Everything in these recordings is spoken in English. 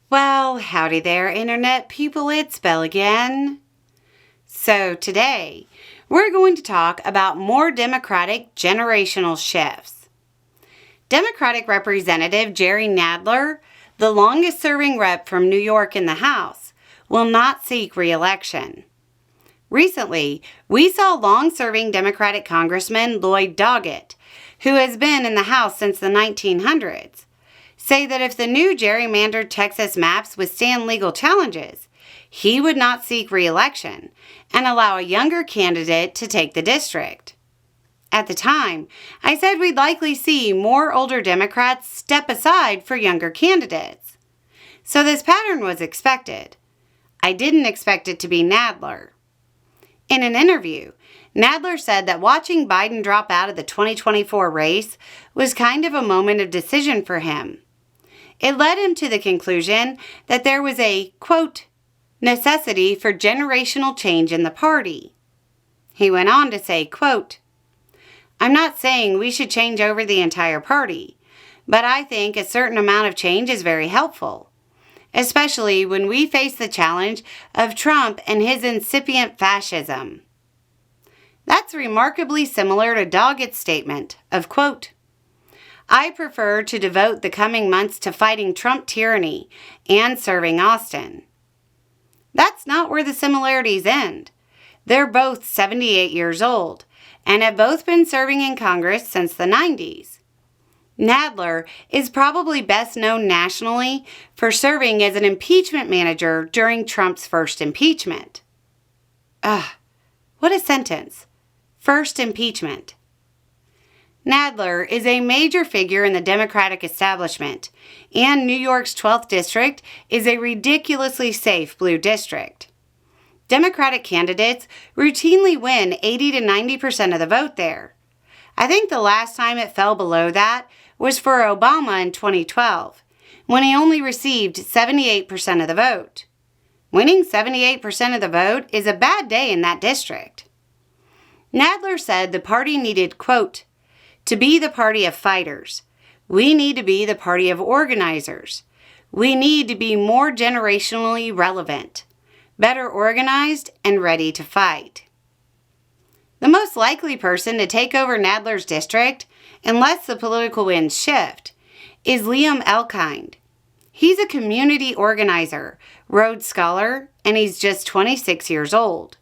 Well, howdy there, Internet people, it's Belle again. So today, we're going to talk about more Democratic generational shifts. Democratic Representative Jerry Nadler, the longest-serving rep from New York in the House, will not seek re-election. Recently, we saw long-serving Democratic Congressman Lloyd Doggett, who has been in the House since the 1900s, say that if the new gerrymandered Texas maps withstand legal challenges, he would not seek re-election and allow a younger candidate to take the district. At the time, I said we'd likely see more older Democrats step aside for younger candidates. So this pattern was expected. I didn't expect it to be Nadler. In an interview, Nadler said that watching Biden drop out of the 2024 race was kind of a moment of decision for him. It led him to the conclusion that there was a, quote, necessity for generational change in the party. He went on to say, quote, I'm not saying we should change over the entire party, but I think a certain amount of change is very helpful, especially when we face the challenge of Trump and his incipient fascism. That's remarkably similar to Doggett's statement of, quote, I prefer to devote the coming months to fighting Trump tyranny and serving Austin. That's not where the similarities end. They're both 78 years old and have both been serving in Congress since the 90s. Nadler is probably best known nationally for serving as an impeachment manager during Trump's first impeachment. What a sentence. First impeachment. Nadler is a major figure in the Democratic establishment, and New York's 12th district is a ridiculously safe blue district. Democratic candidates routinely win 80 to 90% of the vote there. I think the last time it fell below that was for Obama in 2012, when he only received 78% of the vote. Winning 78% of the vote is a bad day in that district. Nadler said the party needed, quote, to be the party of fighters. We need to be the party of organizers. We need to be more generationally relevant, better organized, and ready to fight. The most likely person to take over Nadler's district, unless the political winds shift, is Liam Elkind. He's a community organizer, Rhodes Scholar, and he's just 26 years old.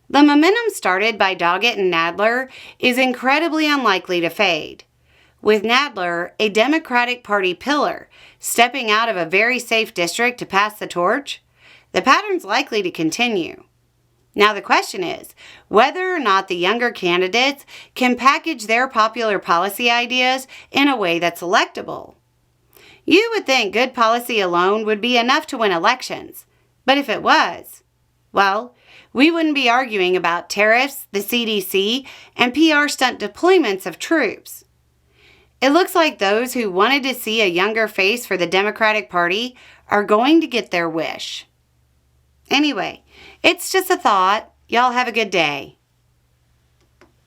The momentum started by Doggett and Nadler is incredibly unlikely to fade, with Nadler, a Democratic Party pillar, stepping out of a very safe district to pass the torch. The pattern's likely to continue. Now the question is whether or not the younger candidates can package their popular policy ideas in a way that's electable. You would think good policy alone would be enough to win elections, but if it was, well, we wouldn't be arguing about tariffs, the CDC, and PR stunt deployments of troops. It looks like those who wanted to see a younger face for the Democratic Party are going to get their wish. Anyway, it's just a thought. Y'all have a good day.